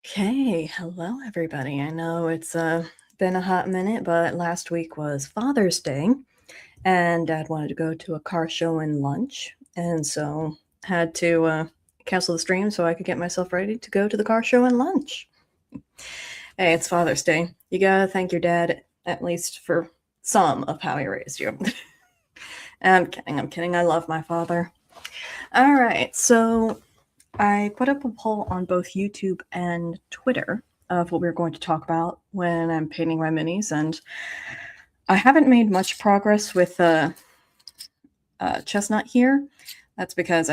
Okay, hello everybody. I know it's been a hot minute, but last week was Father's Day, and Dad wanted to go to a car show and lunch, and so had to cancel the stream so I could get myself ready to go to the car show and lunch. Hey, it's Father's Day. You gotta thank your dad at least for some of how he raised you. I'm kidding. I'm kidding. I love my father. All right, so I put up a poll on both YouTube and Twitter of what we were going to talk about when I'm painting my minis, and I haven't made much progress with Chestnut here. That's because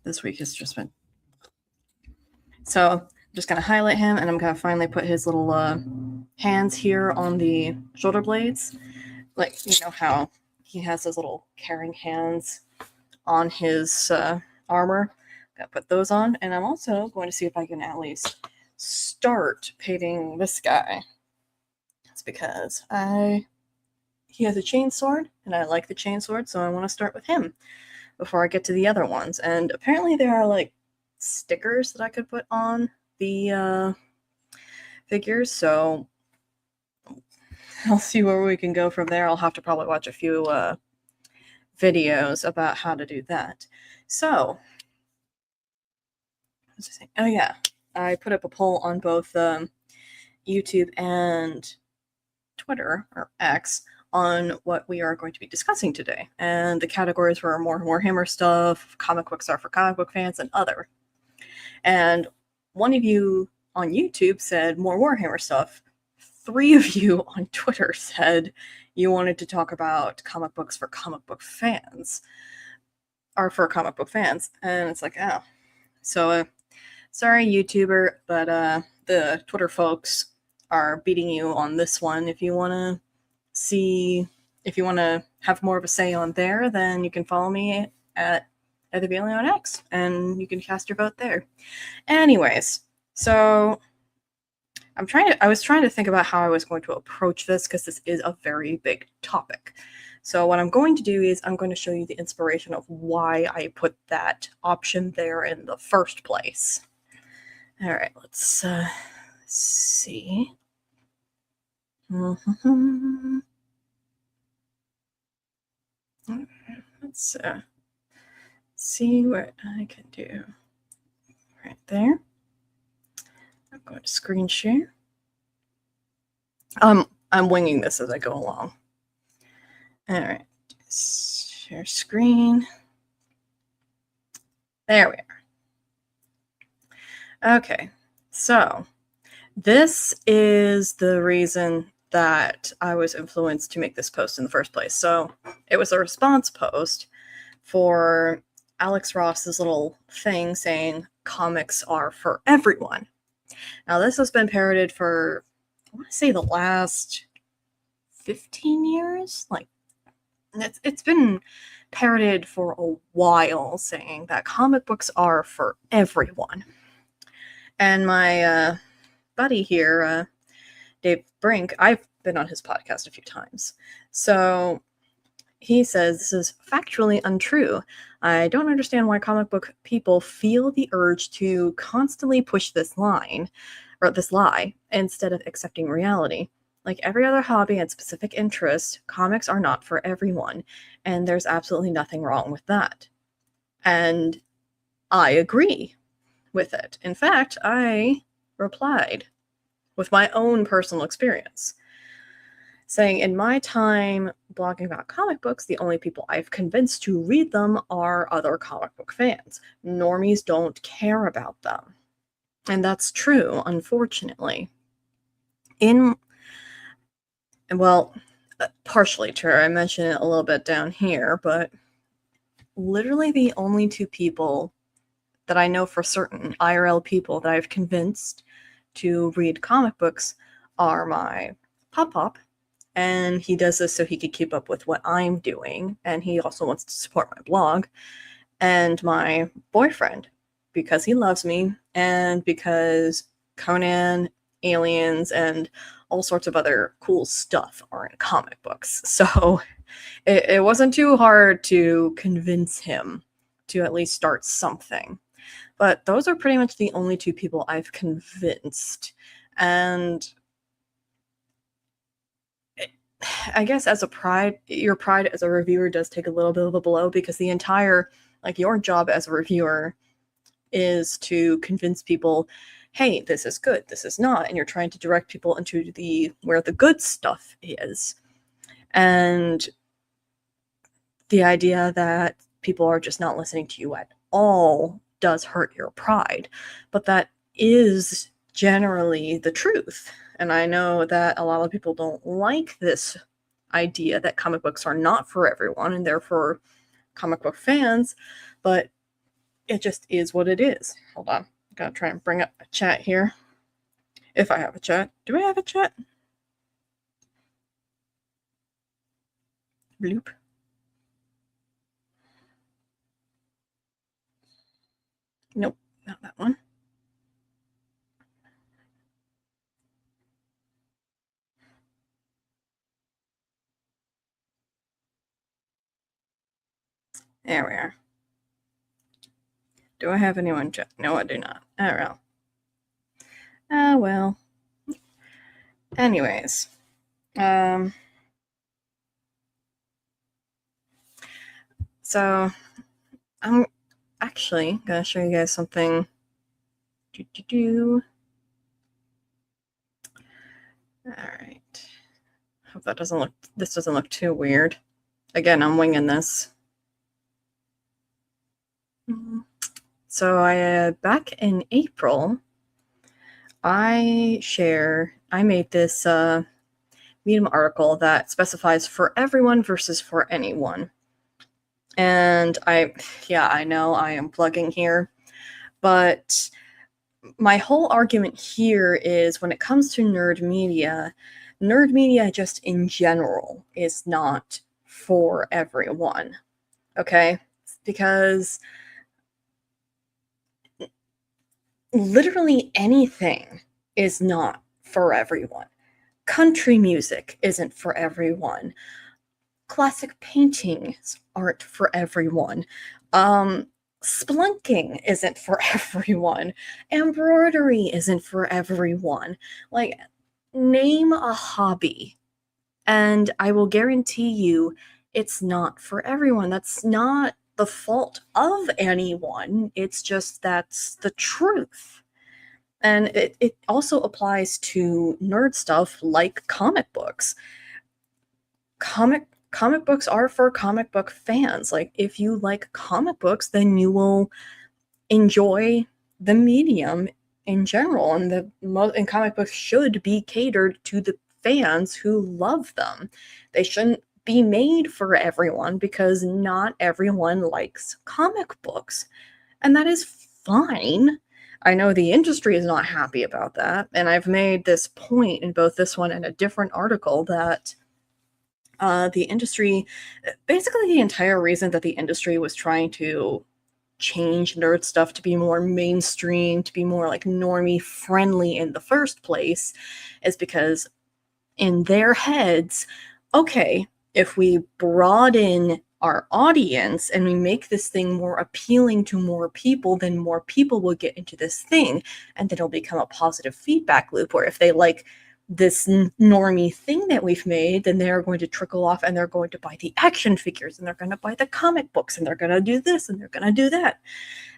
this week has just been so. I'm just gonna highlight him, and I'm gonna finally put his little hands here on the shoulder blades, like you know how he has those little carrying hands on his armor. Gotta put those on, and I'm also going to see if I can at least start painting this guy. That's because he has a chainsword, and I like the chainsword, so I want to start with him before I get to the other ones. And apparently there are like stickers that I could put on the figures, so I'll see where we can go from there. I'll have to probably watch a few videos about how to do that. So, oh yeah, I put up a poll on both YouTube and Twitter, or X, on what we are going to be discussing today. And the categories were more Warhammer stuff, comic books are for comic book fans, and other. And one of you on YouTube said more Warhammer stuff. 3 of you on Twitter said you wanted to talk about comic books for comic book fans. Or for comic book fans. And it's like, oh. So, sorry, YouTuber, but the Twitter folks are beating you on this one. If you want to have more of a say on there, then you can follow me at the Bailey on X, and you can cast your vote there. Anyways, so I was trying to think about how I was going to approach this, because this is a very big topic. So what I'm going to do is I'm going to show you the inspiration of why I put that option there in the first place. All right, let's see. Let's see what I can do. Right there. I'm going to screen share. I'm winging this as I go along. All right, share screen. There we are. Okay, so this is the reason that I was influenced to make this post in the first place. So it was a response post for Alex Ross's little thing saying comics are for everyone. Now this has been parroted for, I want to say, the last 15 years. Like it's been parroted for a while, saying that comic books are for everyone. And my buddy here, Dave Brink, I've been on his podcast a few times. So he says this is factually untrue. I don't understand why comic book people feel the urge to constantly push this lie instead of accepting reality. Like every other hobby and specific interest, comics are not for everyone, and there's absolutely nothing wrong with that. And I agree with it. In fact, I replied with my own personal experience, saying, in my time blogging about comic books, the only people I've convinced to read them are other comic book fans. Normies don't care about them. And that's true, unfortunately. Partially true. I mentioned it a little bit down here, but literally the only 2 people that I know for certain, IRL people, that I've convinced to read comic books are my Pop, and he does this so he could keep up with what I'm doing, and he also wants to support my blog, and my boyfriend, because he loves me, and because Conan, aliens, and all sorts of other cool stuff are in comic books. So it wasn't too hard to convince him to at least start something. But those are pretty much the only two people I've convinced. And I guess as a pride, your pride as a reviewer does take a little bit of a blow, because the entire, like, your job as a reviewer is to convince people, hey, this is good, this is not, and you're trying to direct people into the where the good stuff is. And the idea that people are just not listening to you at all does hurt your pride, but that is generally the truth. And I know that a lot of people don't like this idea that comic books are not for everyone and therefore comic book fans, but it just is what it is. Hold on, I gotta try and bring up a chat here. If I have a chat. Do I have a chat? Bloop. Nope, not that one. There we are. Do I have anyone chat? No, I do not. Oh well. Ah well. Anyways. So I'm actually gonna show you guys something. Alright. Hope that doesn't look, this doesn't look too weird. Again, I'm winging this. So back in April, I made this Medium article that specifies for everyone versus for anyone. And I know I am plugging here, but my whole argument here is when it comes to nerd media just in general is not for everyone. Okay? Because literally anything is not for everyone. Country music isn't for everyone. Classic paintings aren't for everyone. Splunking isn't for everyone. Embroidery isn't for everyone. Like, name a hobby, and I will guarantee you it's not for everyone. That's not the fault of anyone. It's just that's the truth. And it also applies to nerd stuff like comic books. Comic books are for comic book fans. Like, if you like comic books, then you will enjoy the medium in general, and comic books should be catered to the fans who love them. They shouldn't be made for everyone, because not everyone likes comic books, and that is fine. I know the industry is not happy about that, and I've made this point in both this one and a different article that the industry, basically the entire reason that the industry was trying to change nerd stuff to be more mainstream, to be more like normie friendly in the first place, is because in their heads, okay, if we broaden our audience and we make this thing more appealing to more people, then more people will get into this thing, and then it'll become a positive feedback loop where if they like this normie thing that we've made, then they're going to trickle off and they're going to buy the action figures and they're going to buy the comic books and they're going to do this and they're going to do that.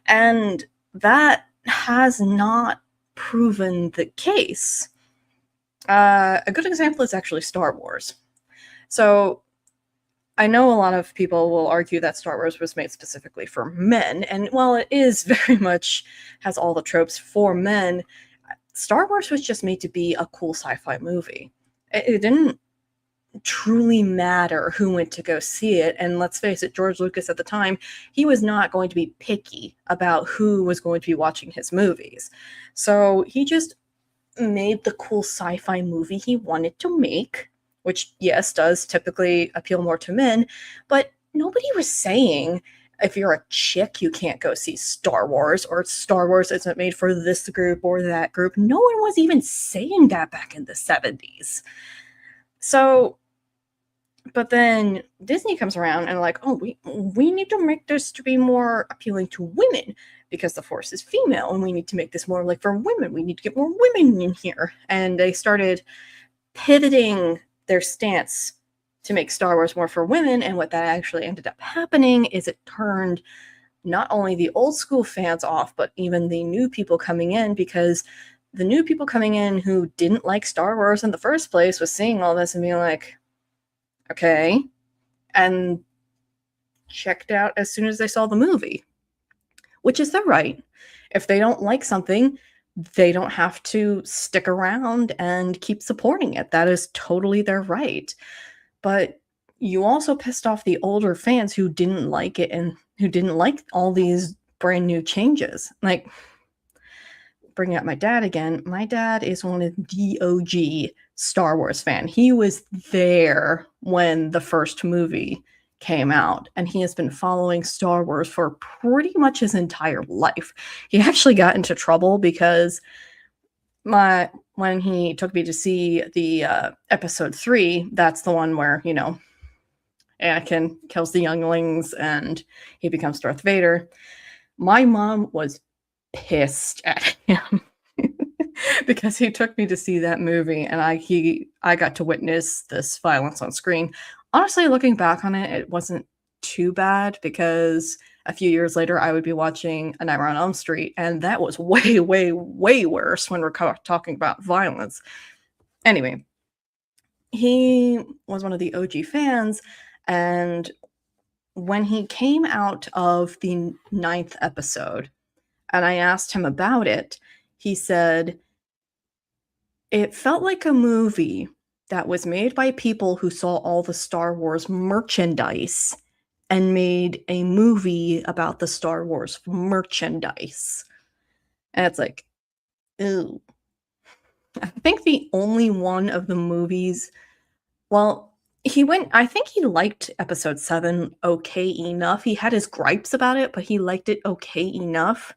And that has not proven the case. A good example is actually Star Wars. So I know a lot of people will argue that Star Wars was made specifically for men, and while it is very much has all the tropes for men, Star Wars was just made to be a cool sci-fi movie. It didn't truly matter who went to go see it, and let's face it, George Lucas at the time, he was not going to be picky about who was going to be watching his movies. So he just made the cool sci-fi movie he wanted to make, which, yes, does typically appeal more to men, but nobody was saying if you're a chick, you can't go see Star Wars, or Star Wars isn't made for this group or that group. No one was even saying that back in the 70s. So, but then Disney comes around and like, oh, we need to make this to be more appealing to women. because the Force is female and we need to make this more like for women. We need to get more women in here. And they started pivoting their stance to make Star Wars more for women. And what that actually ended up happening is it turned not only the old school fans off, but even the new people coming in, because the new people coming in who didn't like Star Wars in the first place was seeing all this and being like, okay, and checked out as soon as they saw the movie, which is their right. If they don't like something, they don't have to stick around and keep supporting it. That is totally their right. But you also pissed off the older fans who didn't like it and who didn't like all these brand new changes. Like, bringing up my dad again, my dad is one of the OG Star Wars fan. He was there when the first movie came out, and he has been following Star Wars for pretty much his entire life. He actually got into trouble because when he took me to see the episode 3, that's the one where, you know, Anakin kills the younglings and he becomes Darth Vader. My mom was pissed at him because he took me to see that movie and I got to witness this violence on screen. Honestly, looking back on it, it wasn't too bad because a few years later I would be watching A Nightmare on Elm Street, and that was way, way, way worse when we're talking about violence. Anyway, he was one of the OG fans, and when he came out of the 9th episode, and I asked him about it, he said, it felt like a movie that was made by people who saw all the Star Wars merchandise and made a movie about the Star Wars merchandise. And it's like, ew. I think the only one of the movies, well, I think he liked episode 7 okay enough. He had his gripes about it, but he liked it okay enough.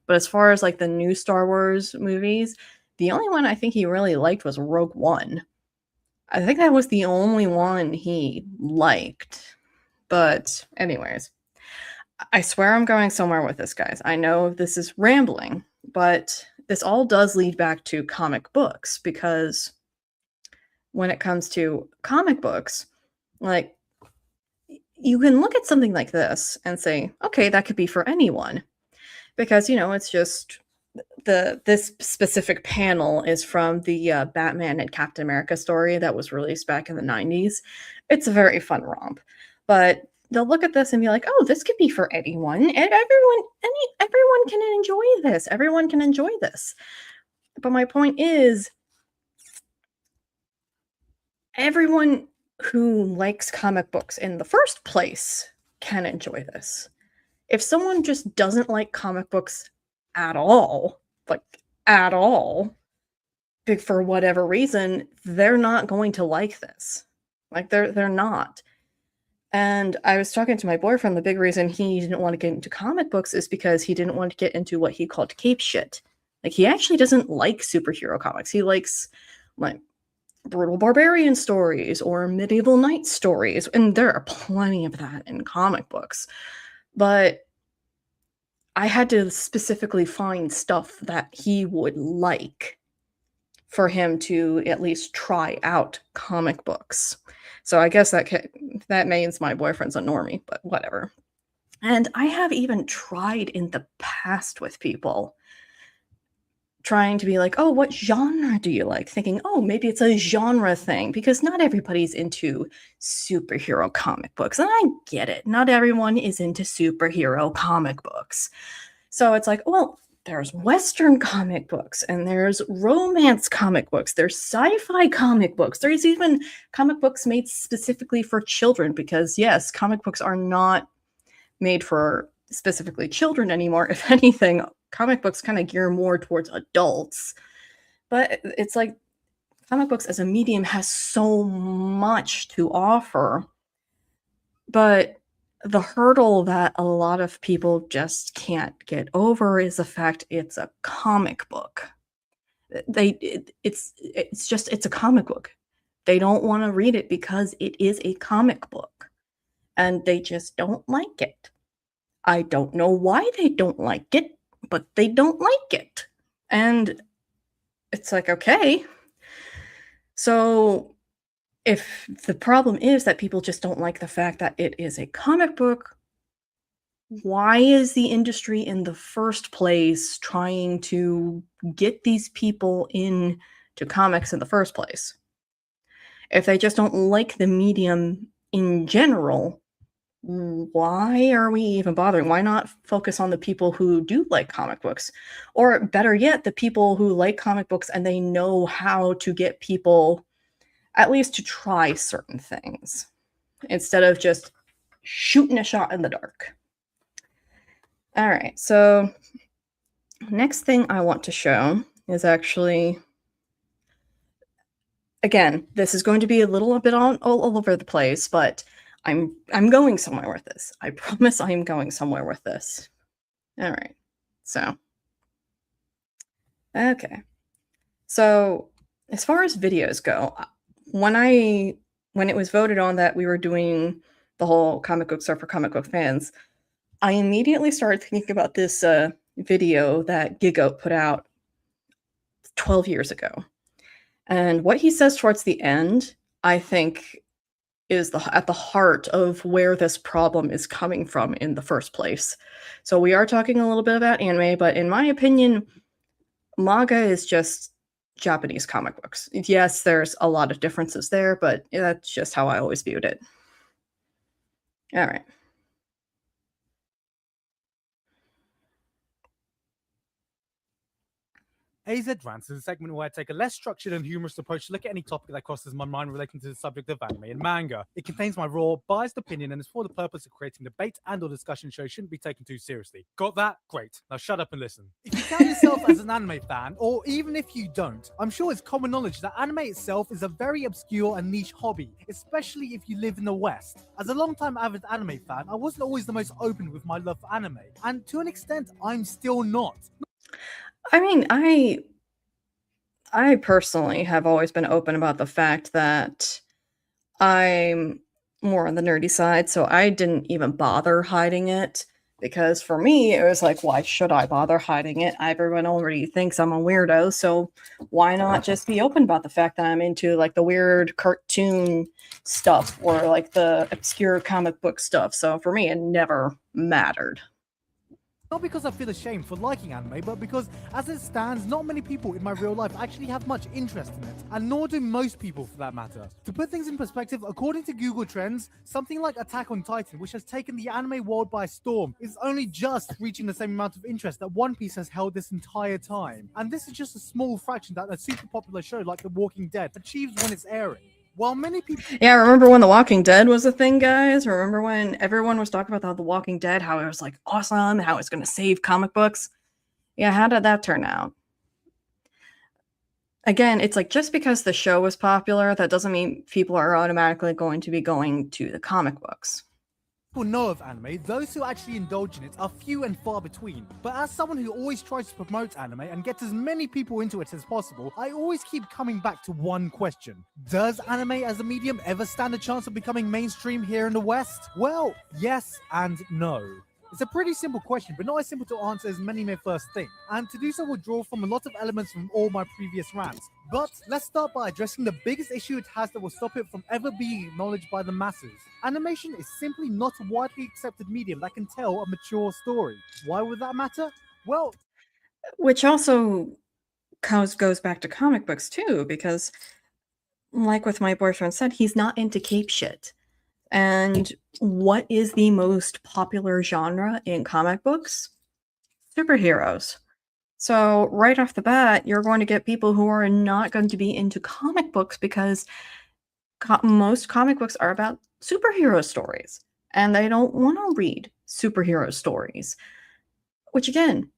But as far as like the new Star Wars movies, the only one I think he really liked was Rogue One. I think that was the only one he liked. But anyways, I swear I'm going somewhere with this, guys. I know this is rambling, but this all does lead back to comic books, because when it comes to comic books, like, you can look at something like this and say, okay, that could be for anyone. Because, you know, it's just this specific panel is from the Batman and Captain America story that was released back in the 90s. It's a very fun romp. But they'll look at this and be like, oh, this could be for anyone. And everyone can enjoy this. Everyone can enjoy this. But my point is, everyone who likes comic books in the first place can enjoy this. If someone just doesn't like comic books at all, like at all, for whatever reason, they're not going to like this. Like, they're not. And I was talking to my boyfriend, the big reason he didn't want to get into comic books is because he didn't want to get into what he called cape shit. Like, he actually doesn't like superhero comics. He likes, like, brutal barbarian stories or medieval knight stories, and there are plenty of that in comic books. But I had to specifically find stuff that he would like for him to at least try out comic books. So I guess that means my boyfriend's a normie, but whatever. And I have even tried in the past with people, trying to be like, oh, what genre do you like? Thinking, oh, maybe it's a genre thing, because not everybody's into superhero comic books. And I get it. Not everyone is into superhero comic books. So it's like, well, there's Western comic books, and there's romance comic books, there's sci-fi comic books, there's even comic books made specifically for children, because yes, comic books are not made for specifically children anymore. If anything, comic books kind of gear more towards adults. But it's like, comic books as a medium has so much to offer. But the hurdle that a lot of people just can't get over is the fact it's a comic book. It's a comic book. They don't want to read it because it is a comic book, and they just don't like it. I don't know why they don't like it, but they don't like it. And it's like, okay. So if the problem is that people just don't like the fact that it is a comic book, why is the industry in the first place trying to get these people into comics in the first place? If they just don't like the medium in general, why are we even bothering? Why not focus on the people who do like comic books? Or better yet, the people who like comic books and they know how to get people at least to try certain things instead of just shooting a shot in the dark. All right, so next thing I want to show is actually, again, this is going to be a little bit all over the place, but I'm going somewhere with this. I promise I am going somewhere with this. All right, so okay, so as far as videos go, when it was voted on that we were doing the whole comic book stuff for comic book fans, I immediately started thinking about this video that Gigo put out 12 years ago. And what he says towards the end, I think, is at the heart of where this problem is coming from in the first place. So we are talking a little bit about anime, but in my opinion, manga is just Japanese comic books. Yes, there's a lot of differences there, but that's just how I always viewed it. All right. AZ Rants is a segment where I take a less structured and humorous approach to look at any topic that crosses my mind relating to the subject of anime and manga. It contains my raw, biased opinion and is for the purpose of creating debate and or discussion show shouldn't be taken too seriously. Got that? Great. Now shut up and listen. If you count yourself as an anime fan, or even if you don't, I'm sure it's common knowledge that anime itself is a very obscure and niche hobby, especially if you live in the West. As a long-time avid anime fan, I wasn't always the most open with my love for anime, and to an extent, I'm still not. I mean, I personally have always been open about the fact that I'm more on the nerdy side, so I didn't even bother hiding it because for me, it was like, why should I bother hiding it? Everyone already thinks I'm a weirdo, so why not just be open about the fact that I'm into like the weird cartoon stuff or like the obscure comic book stuff? So for me, it never mattered. Not because I feel ashamed for liking anime, but because, as it stands, not many people in my real life actually have much interest in it, and nor do most people for that matter. To put things in perspective, according to Google Trends, something like Attack on Titan, which has taken the anime world by storm, is only just reaching the same amount of interest that One Piece has held this entire time. And this is just a small fraction that a super popular show like The Walking Dead achieves when it's airing. While many people... Yeah, remember when The Walking Dead was a thing, guys? Remember when everyone was talking about The Walking Dead, how it was like awesome, how it's going to save comic books? Yeah, how did that turn out? Again, it's like just because the show was popular, that doesn't mean people are automatically going to be going to the comic books. People know of anime, those who actually indulge in it are few and far between. But as someone who always tries to promote anime and get as many people into it as possible, I always keep coming back to one question. Does anime as a medium ever stand a chance of becoming mainstream here in the West? Well, yes and no. It's a pretty simple question, but not as simple to answer as many may first think. And to do so will draw from a lot of elements from all my previous rants. But let's start by addressing the biggest issue it has that will stop it from ever being acknowledged by the masses. Animation is simply not a widely accepted medium that can tell a mature story. Why would that matter? Well, which also goes back to comic books too, because like with my boyfriend said, he's not into cape shit. And what is the most popular genre in comic books? Superheroes. So right off the bat, you're going to get people who are not going to be into comic books because most comic books are about superhero stories, and they don't want to read superhero stories. Which again,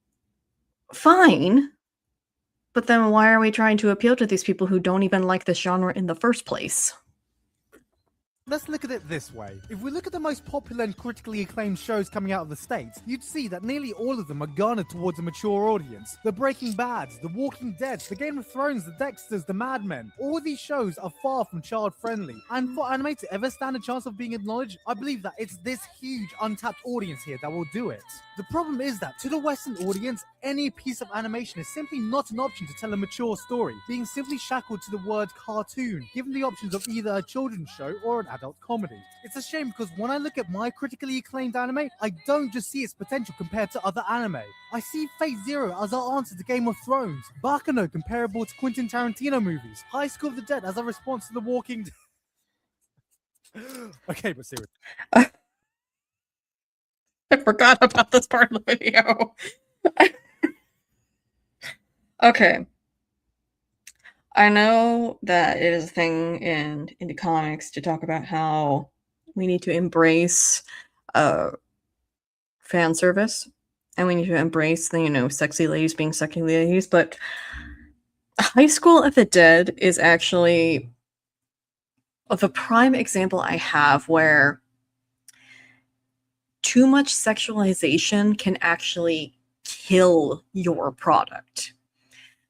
fine, but then why are we trying to appeal to these people who don't even like this genre in the first place? Let's look at it this way. If we look at the most popular and critically acclaimed shows coming out of the States, you'd see that nearly all of them are garnered towards a mature audience. The Breaking Bads, The Walking Dead, The Game of Thrones, The Dexters, The Mad Men. All these shows are far from child-friendly. And for anime to ever stand a chance of being acknowledged, I believe that it's this huge untapped audience here that will do it. The problem is that to the Western audience, any piece of animation is simply not an option to tell a mature story, being simply shackled to the word cartoon, given the options of either a children's show or an adult comedy. It's a shame because when I look at my critically acclaimed anime, I don't just see its potential compared to other anime. I see Fate Zero as our answer to Game of Thrones, Bakano comparable to Quentin Tarantino movies, High School of the Dead as a response to The Walking Dead. Okay, but seriously. I forgot about this part of the video. Okay. I know that it is a thing in indie comics to talk about how we need to embrace fan service, and we need to embrace the sexy ladies being sexy ladies, but High School of the Dead is actually the prime example I have where too much sexualization can actually kill your product.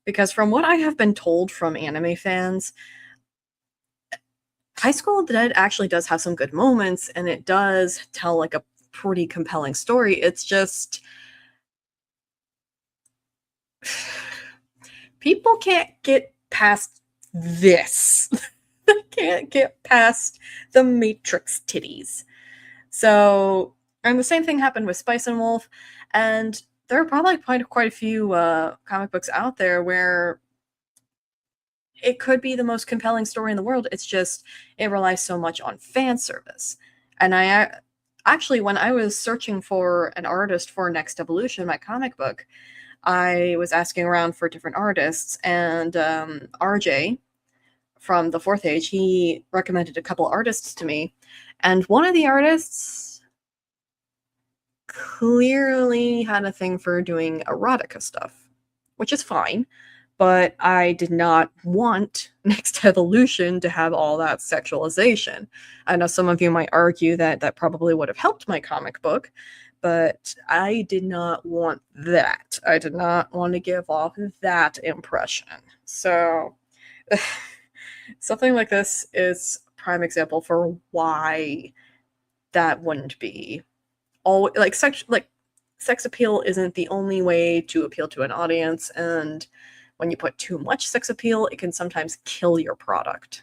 Because from what I have been told from anime fans, High School of the Dead actually does have some good moments, and it does tell like a pretty compelling story. It's just people can't get past this. They can't get past the Matrix titties. So, and the same thing happened with Spice and Wolf, and there are probably quite a few comic books out there where it could be the most compelling story in the world. It's just it relies so much on fan service. And I actually, when I was searching for an artist for Next Evolution, my comic book, I was asking around for different artists, and RJ from the Fourth Age, he recommended a couple artists to me, and one of the artists clearly had a thing for doing erotica stuff, which is fine, but I did not want Next Evolution to have all that sexualization. I know some of you might argue that that probably would have helped my comic book, but I did not want that. I did not want to give off that impression. So something like this is a prime example for why that wouldn't be all like sex appeal isn't the only way to appeal to an audience, and when you put too much sex appeal, it can sometimes kill your product.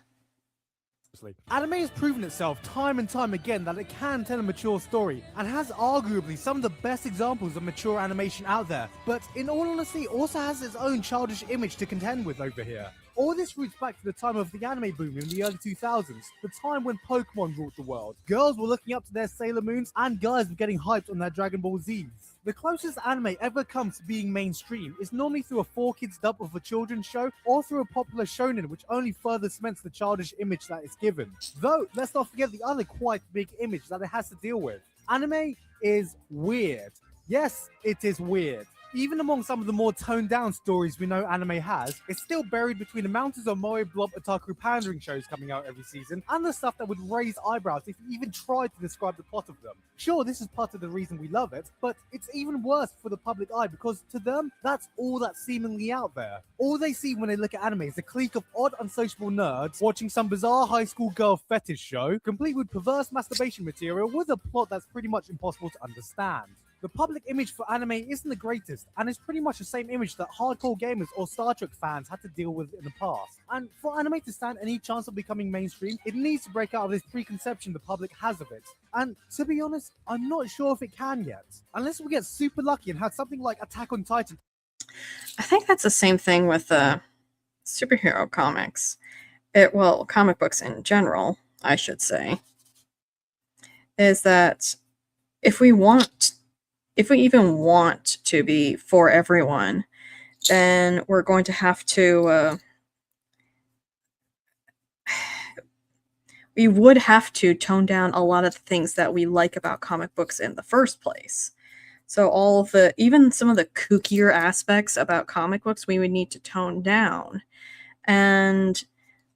Anime has proven itself time and time again that it can tell a mature story, and has arguably some of the best examples of mature animation out there, but in all honesty also has its own childish image to contend with over here. All this roots back to the time of the anime boom in the early 2000s, the time when Pokemon ruled the world. Girls were looking up to their Sailor Moons, and guys were getting hyped on their Dragon Ball Zs. The closest anime ever comes to being mainstream is normally through a 4Kids dub of a children's show, or through a popular shonen, which only further cements the childish image that it's given. Though, let's not forget the other quite big image that it has to deal with. Anime is weird. Yes, it is weird. Even among some of the more toned-down stories we know anime has, it's still buried between the mountains of moe blob otaku pandering shows coming out every season, and the stuff that would raise eyebrows if you even tried to describe the plot of them. Sure, this is part of the reason we love it, but it's even worse for the public eye because to them, that's all that's seemingly out there. All they see when they look at anime is a clique of odd, unsociable nerds watching some bizarre high school girl fetish show, complete with perverse masturbation material with a plot that's pretty much impossible to understand. The public image for anime isn't the greatest, and it's pretty much the same image that hardcore gamers or Star Trek fans had to deal with in the past. And for anime to stand any chance of becoming mainstream, it needs to break out of this preconception the public has of it. And to be honest, I'm not sure if it can yet. Unless we get super lucky and have something like Attack on Titan. I think that's the same thing with superhero comics. Well, comic books in general, I should say, is that if we even want to be for everyone, then we're going to have to we would have to tone down a lot of the things that we like about comic books in the first place. So all of even some of the kookier aspects about comic books we would need to tone down. And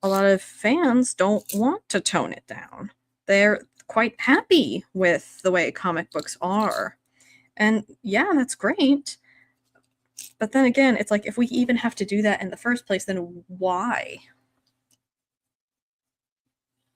a lot of fans don't want to tone it down. they're quite happy with the way comic books are. And yeah, that's great. But then again, it's like if we even have to do that in the first place, then why?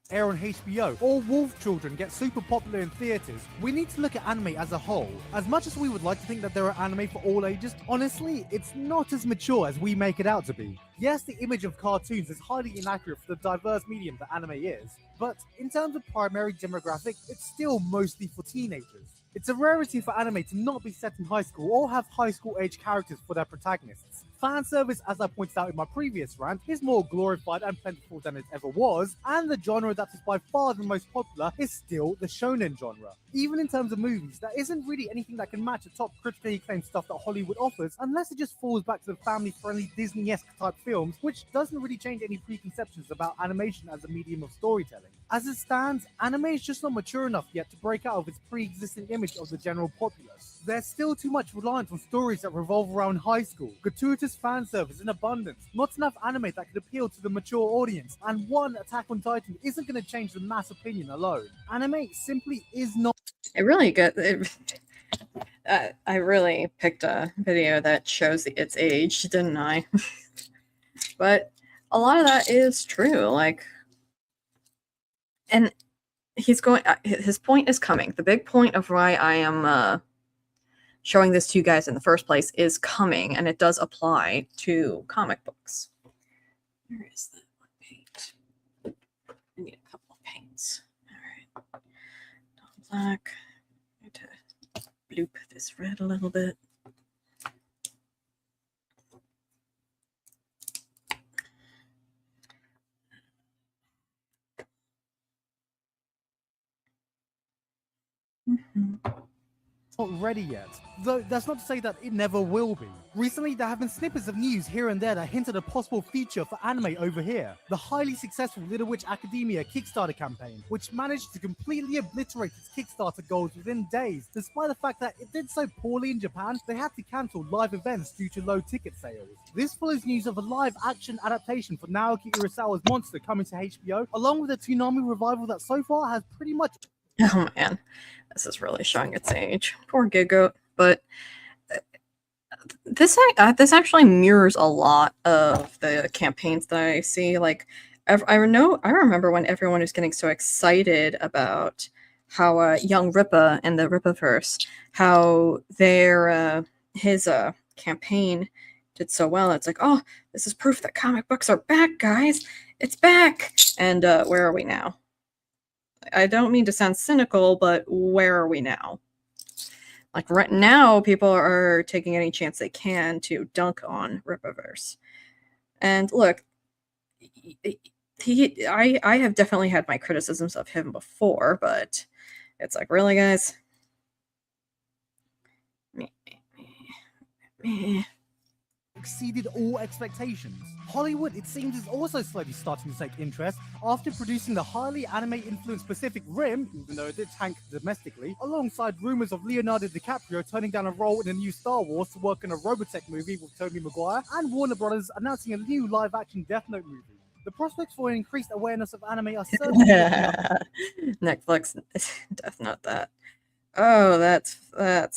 Air on HBO, or Wolf Children get super popular in theaters, we need to look at anime as a whole. As much as we would like to think that there are anime for all ages, honestly, it's not as mature as we make it out to be. Yes, the image of cartoons is highly inaccurate for the diverse medium that anime is, but in terms of primary demographic, it's still mostly for teenagers. It's a rarity for anime to not be set in high school or have high school age characters for their protagonists. Fan service, as I pointed out in my previous rant, is more glorified and plentiful than it ever was, and the genre that is by far the most popular is still the shonen genre. Even in terms of movies, there isn't really anything that can match the top critically acclaimed stuff that Hollywood offers, unless it just falls back to the family-friendly Disney-esque type films, which doesn't really change any preconceptions about animation as a medium of storytelling. As it stands, anime is just not mature enough yet to break out of its pre-existing image of the general populace. There's still too much reliance on stories that revolve around high school, gratuitous fan service in abundance, not enough anime that could appeal to the mature audience, and one Attack on Titan isn't going to change the mass opinion alone. Anime simply is not. It really good. I really picked a video that shows its age, didn't I? But a lot of that is true. Like, and he's going. His point is coming. The big point of why I am showing this to you guys in the first place is coming, and it does apply to comic books. Where is that one paint? I need a couple of paints. All right, black. I need to bloop this red a little bit. Not ready yet, though that's not to say that it never will be. Recently, there have been snippets of news here and there that hint at a possible future for anime over here. The highly successful Little Witch Academia Kickstarter campaign, which managed to completely obliterate its Kickstarter goals within days, despite the fact that it did so poorly in Japan, they had to cancel live events due to low ticket sales. This follows news of a live-action adaptation for Naoki Urasawa's Monster coming to HBO, along with a Toonami revival that so far has pretty much. Oh man, this is really showing its age. Poor Gigoat. But this actually mirrors a lot of the campaigns that I see. Like, I remember when everyone was getting so excited about how young Rippa and the Rippaverse, how his campaign did so well. It's like, oh, this is proof that comic books are back, guys. It's back. And where are we now? I don't mean to sound cynical, but where are we now? Like right now, people are taking any chance they can to dunk on Rippaverse. And look, I have definitely had my criticisms of him before, but it's like, really, guys? Exceeded all expectations. Hollywood, it seems, is also slowly starting to take interest after producing the highly anime-influenced Pacific Rim, even though it did tank domestically, alongside rumors of Leonardo DiCaprio turning down a role in a new Star Wars to work in a Robotech movie with Tobey Maguire, and Warner Brothers announcing a new live-action Death Note movie. The prospects for an increased awareness of anime are certainly Netflix Death Note that. Oh, that's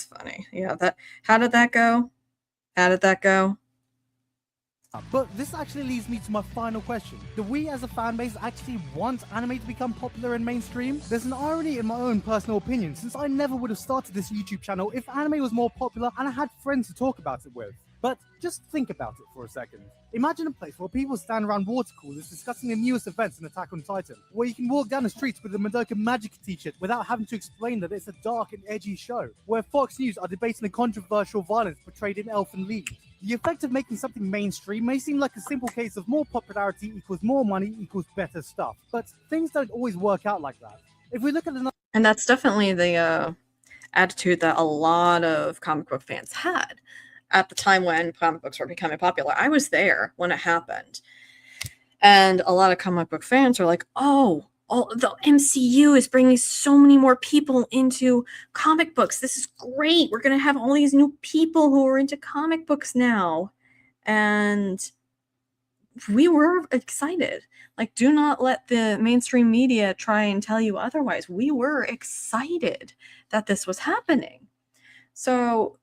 funny. Yeah, how did that go? How did that go? But this actually leads me to my final question. Do we as a fan base actually want anime to become popular and mainstream? There's an irony in my own personal opinion, since I never would have started this YouTube channel if anime was more popular and I had friends to talk about it with. But just think about it for a second. Imagine a place where people stand around water coolers discussing the newest events in Attack on Titan, where you can walk down the streets with a Madoka Magic t-shirt without having to explain that it's a dark and edgy show, where Fox News are debating the controversial violence portrayed in Elfen Lied. The effect of making something mainstream may seem like a simple case of more popularity equals more money equals better stuff, but things don't always work out like that. If we look at another... And that's definitely the attitude that a lot of comic book fans had at the time when comic books were becoming popular. I was there when it happened. And a lot of comic book fans are like, oh, the MCU is bringing so many more people into comic books. This is great. We're going to have all these new people who are into comic books now. And we were excited. Like, do not let the mainstream media try and tell you otherwise. We were excited that this was happening. So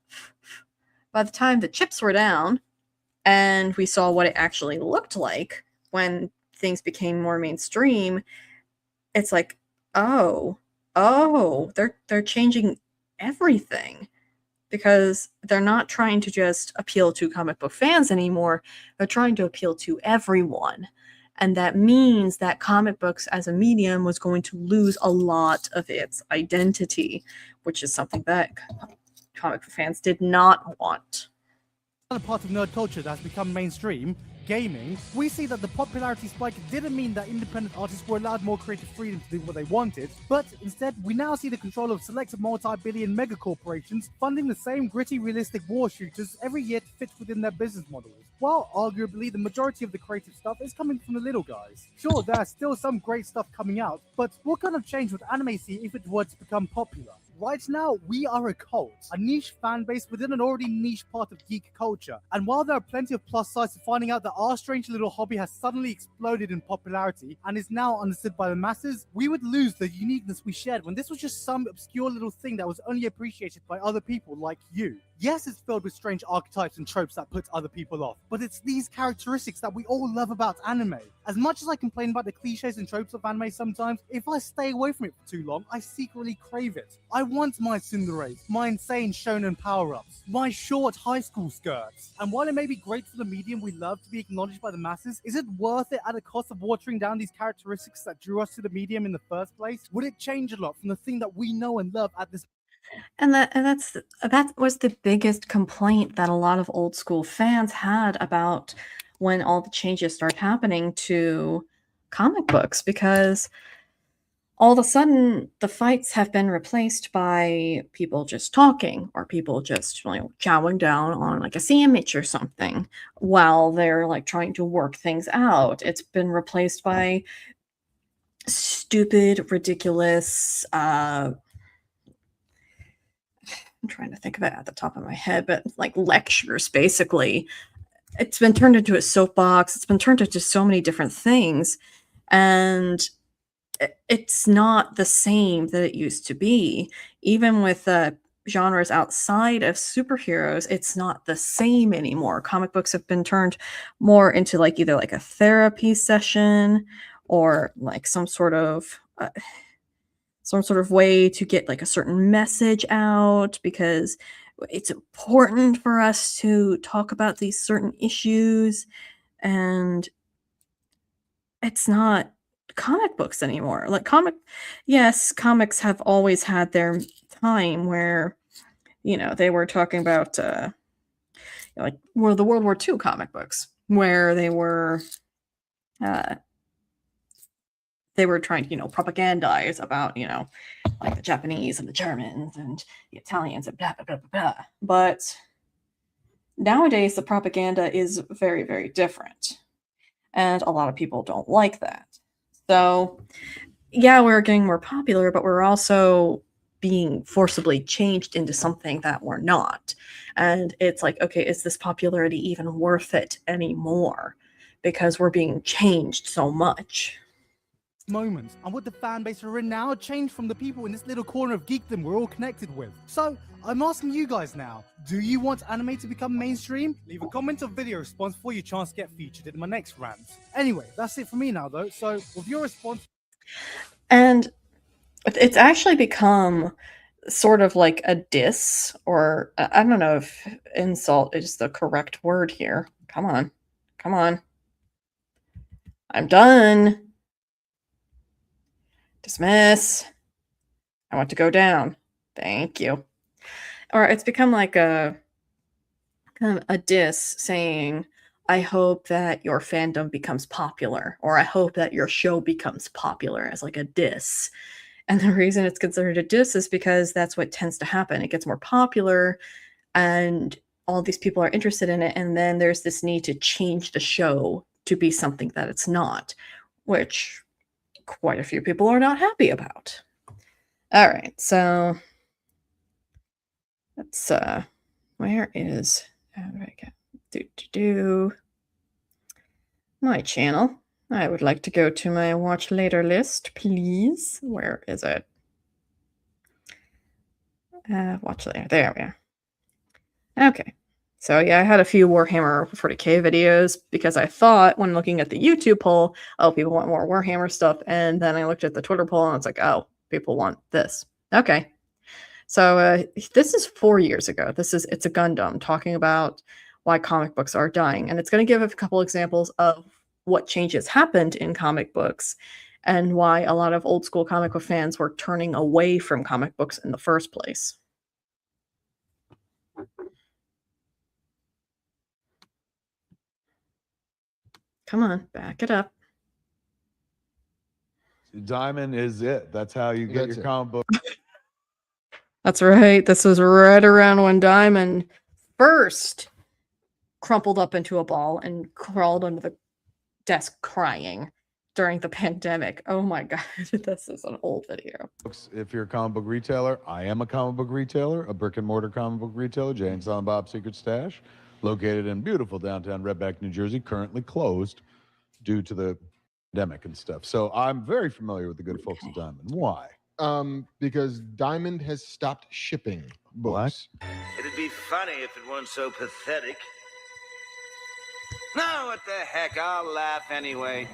by the time the chips were down and we saw what it actually looked like when things became more mainstream, it's like, oh, they're changing everything, because they're not trying to just appeal to comic book fans anymore. They're trying to appeal to everyone. And that means that comic books as a medium was going to lose a lot of its identity, which is something that comic book fans did not want. Another part of nerd culture that's become mainstream, gaming, we see that the popularity spike didn't mean that independent artists were allowed more creative freedom to do what they wanted, but instead we now see the control of select multi-billion mega corporations funding the same gritty, realistic war shooters every year to fit within their business models, while arguably the majority of the creative stuff is coming from the little guys. Sure, there's still some great stuff coming out, but what kind of change would anime see if it were to become popular? Right now, we are a cult, a niche fan base within an already niche part of geek culture. And while there are plenty of plus sides to finding out that our strange little hobby has suddenly exploded in popularity and is now understood by the masses, we would lose the uniqueness we shared when this was just some obscure little thing that was only appreciated by other people like you. Yes, it's filled with strange archetypes and tropes that put other people off, but it's these characteristics that we all love about anime. As much as I complain about the cliches and tropes of anime sometimes, if I stay away from it for too long, I secretly crave it. I want my tsunderes, my insane shonen power-ups, my short high school skirts. And while it may be great for the medium we love to be acknowledged by the masses, is it worth it at a cost of watering down these characteristics that drew us to the medium in the first place? Would it change a lot from the thing that we know and love at this? And that was the biggest complaint that a lot of old school fans had about when all the changes started happening to comic books, because all of a sudden the fights have been replaced by people just talking, or people just chowing down on like a sandwich or something while they're like trying to work things out. It's been replaced by stupid, ridiculous, I'm trying to think of it at the top of my head, but like lectures, basically. It's been turned into a soapbox. It's been turned into so many different things. And it's not the same that it used to be. Even with genres outside of superheroes, it's not the same anymore. Comic books have been turned more into like either like a therapy session, or like some sort of way to get like a certain message out, because it's important for us to talk about these certain issues. And it's not comic books anymore. Like yes, comics have always had their time where they were talking about like the World War II comic books, where uh they were trying to propagandize about like the Japanese and the Germans and the Italians and blah blah blah blah blah. But nowadays the propaganda is very, very different, and a lot of people don't like that. So yeah, we're getting more popular, but we're also being forcibly changed into something that we're not. And it's like, okay, is this popularity even worth it anymore? Because we're being changed so much. Moments, and would the fan base we're in now change from the people in this little corner of geekdom we're all connected with? So I'm asking you guys now, do you want anime to become mainstream? Leave a comment or video response for your chance to get featured in my next rant. Anyway, that's it for me now though, so with your response. And it's actually become sort of like a diss, or I don't know if insult is the correct word here. Come on. Come on. I'm done. Dismiss. I want to go down. Thank you. Or it's become like a kind of a diss saying, I hope that your fandom becomes popular, or I hope that your show becomes popular, as like a diss. And the reason it's considered a diss is because that's what tends to happen. It gets more popular and all these people are interested in it, and then there's this need to change the show to be something that it's not, which quite a few people are not happy about. All right, so let's where is how do I get my channel. I would like to go to my watch later list, please. Where is it? Watch later. There we are. Okay. So yeah, I had a few Warhammer 40k videos because I thought when looking at the YouTube poll, oh, people want more Warhammer stuff. And then I looked at the Twitter poll and it's like, oh, people want this. Okay. So this is 4 years ago. It's a Gundam talking about why comic books are dying. And it's going to give a couple examples of what changes happened in comic books and why a lot of old school comic book fans were turning away from comic books in the first place. Come on, back it up. Diamond is it. That's how you get your comic book. That's right. This was right around when Diamond first crumpled up into a ball and crawled under the desk crying during the pandemic. Oh my god, this is an old video. If you're a comic book retailer, I am a comic book retailer, a brick and mortar comic book retailer, Jay and Silent Bob's Secret Stash, located in beautiful downtown Redback, New Jersey, currently closed due to the pandemic and stuff. So I'm very familiar with the good folks at Diamond. Why? Because Diamond has stopped shipping books. It'd be funny if it weren't so pathetic. No, what the heck? I'll laugh anyway.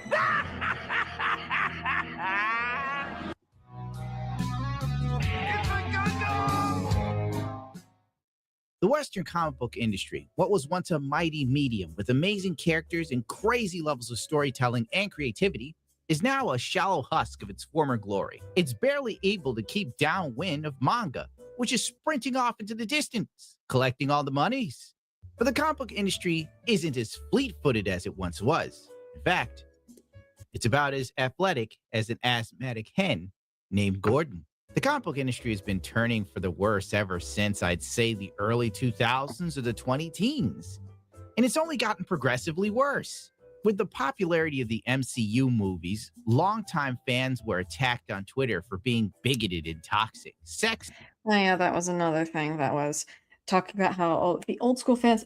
The Western comic book industry, what was once a mighty medium with amazing characters and crazy levels of storytelling and creativity, is now a shallow husk of its former glory. It's barely able to keep downwind of manga, which is sprinting off into the distance, collecting all the monies. But the comic book industry isn't as fleet-footed as it once was. In fact, it's about as athletic as an asthmatic hen named Gordon. The comic book industry has been turning for the worse ever since, I'd say, the early 2000s or the 2010s. And it's only gotten progressively worse. With the popularity of the MCU movies, longtime fans were attacked on Twitter for being bigoted and toxic, sexist. Oh yeah, that was another thing that was talking about how the old school fans,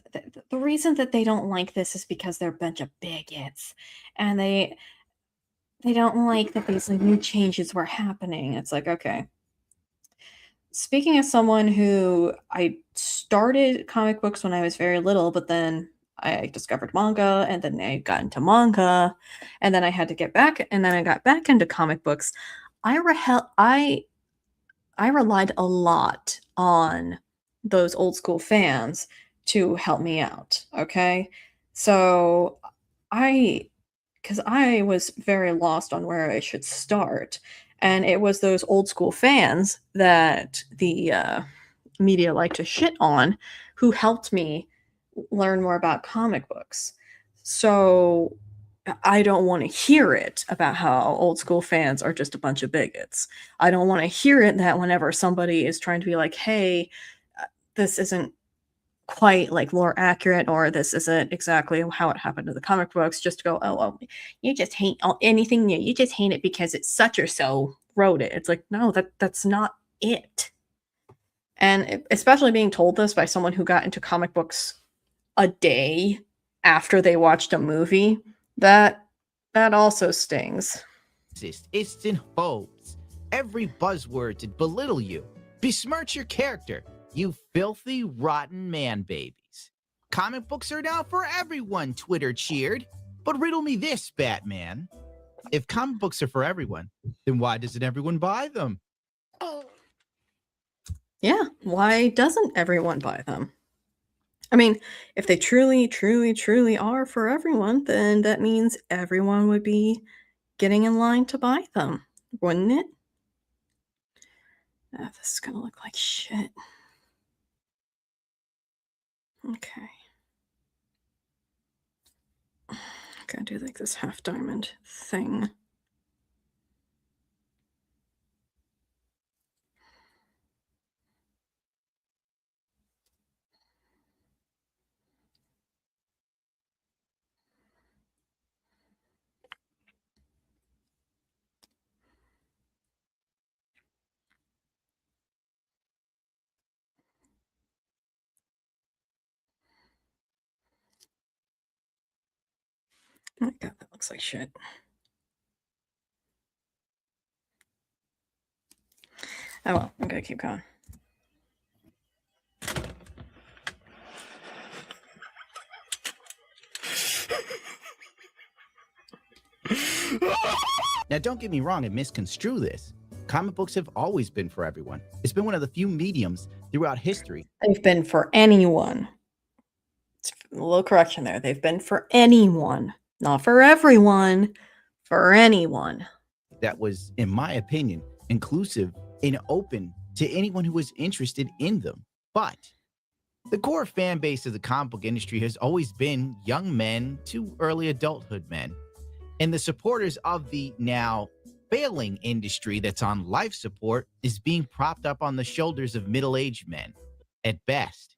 the reason that they don't like this is because they're a bunch of bigots, and they don't like that these new changes were happening. It's like, okay. Speaking as someone who I started comic books when I was very little, but then I discovered manga, and then I got into manga, and then I had to get back, and then I got back into comic books. I relied a lot on those old school fans to help me out. Okay, so because I was very lost on where I should start, and it was those old school fans that the media like to shit on who helped me learn more about comic books. So I don't want to hear it about how old school fans are just a bunch of bigots. I don't want to hear it that whenever somebody is trying to be like, hey, this isn't quite like lore accurate, or this isn't exactly how it happened to the comic books, just to go, oh, well, you just hate anything new. You just hate it because it's such or so wrote it. It's like, no, that's not it. And especially being told this by someone who got into comic books a day after they watched a movie, that also stings. It's in hopes. Every buzzword to belittle you, besmirch your character, you filthy, rotten man babies. Comic books are now for everyone, Twitter cheered. But riddle me this, Batman. If comic books are for everyone, then why doesn't everyone buy them? Yeah, why doesn't everyone buy them? I mean, if they truly, truly, truly are for everyone, then that means everyone would be getting in line to buy them, wouldn't it? This is gonna look like shit. Okay. Gonna do like this half diamond thing. Oh my god, that looks like shit. Oh well, I'm gonna keep going. Now, don't get me wrong and misconstrue this. Comic books have always been for everyone. It's been one of the few mediums throughout history. They've been for anyone. A little correction there. They've been for anyone. Not for everyone. For anyone. That was, in my opinion, inclusive and open to anyone who was interested in them. But the core fan base of the comic book industry has always been young men to early adulthood men. And the supporters of the now failing industry that's on life support is being propped up on the shoulders of middle-aged men, at best.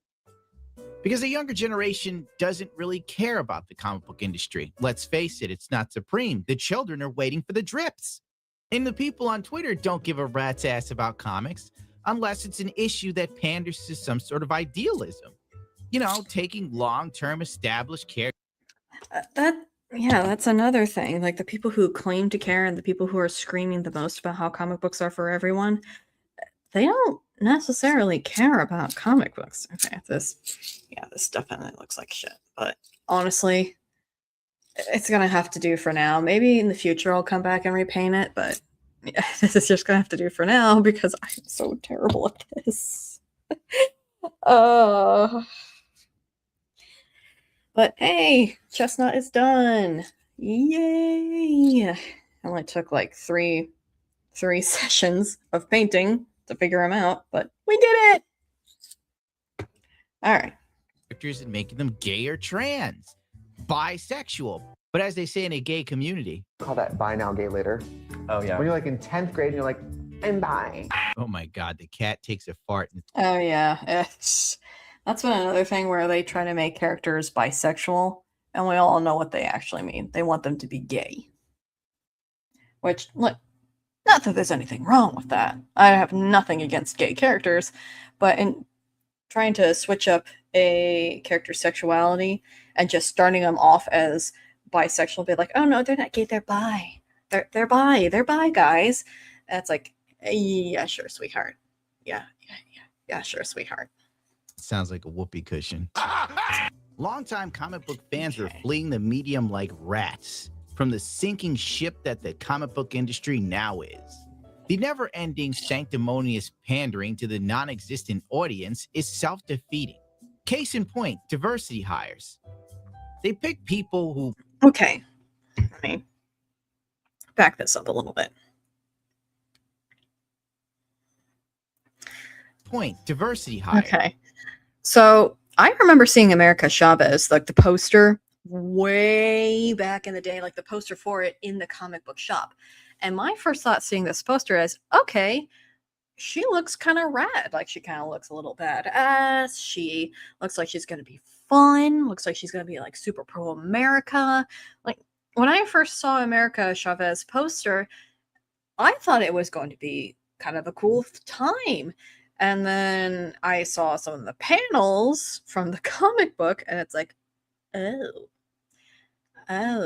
Because the younger generation doesn't really care about the comic book industry. Let's face it, it's not supreme. The children are waiting for the drips. And the people on Twitter don't give a rat's ass about comics unless it's an issue that panders to some sort of idealism. You know, taking long-term established characters. Yeah, that's another thing. Like the people who claim to care and the people who are screaming the most about how comic books are for everyone, they don't necessarily care about comic books. Okay, this definitely looks like shit. But honestly, it's gonna have to do for now. Maybe in the future I'll come back and repaint it, but yeah, this is just gonna have to do for now because I'm so terrible at this. But hey, Chestnut is done. Yay! Only took like three sessions of painting to figure him out, but we did it! Alright. And making them gay or trans, bisexual. But as they say in a gay community, call that buy now, gay later. Oh yeah. When you're like in 10th grade and you're like, I'm bi. Oh my god, the cat takes a fart. Oh yeah, that's been another thing where they try to make characters bisexual, and we all know what they actually mean. They want them to be gay. Which, look, not that there's anything wrong with that. I have nothing against gay characters, but in trying to switch up a character's sexuality and just starting them off as bisexual, be like, oh no, they're not gay, they're bi. They're bi, guys. And it's like, yeah, sure, sweetheart. Yeah, sure, sweetheart. Sounds like a whoopee cushion. Longtime comic book fans are fleeing the medium like rats from the sinking ship that the comic book industry now is. The never-ending sanctimonious pandering to the non-existent audience is self-defeating. Case in point, diversity hires. They pick people who... Okay, let me back this up a little bit. Diversity hire. Okay. So I remember seeing America Chavez, like the poster, way back in the day, like the poster for it in the comic book shop. And my first thought seeing this poster is, okay, she looks kind of rad. Like she kind of looks a little badass. She looks like she's going to be fun. Looks like she's going to be like super pro-America. Like when I first saw America Chavez poster, I thought it was going to be kind of a cool time. And then I saw some of the panels from the comic book, and it's like, oh,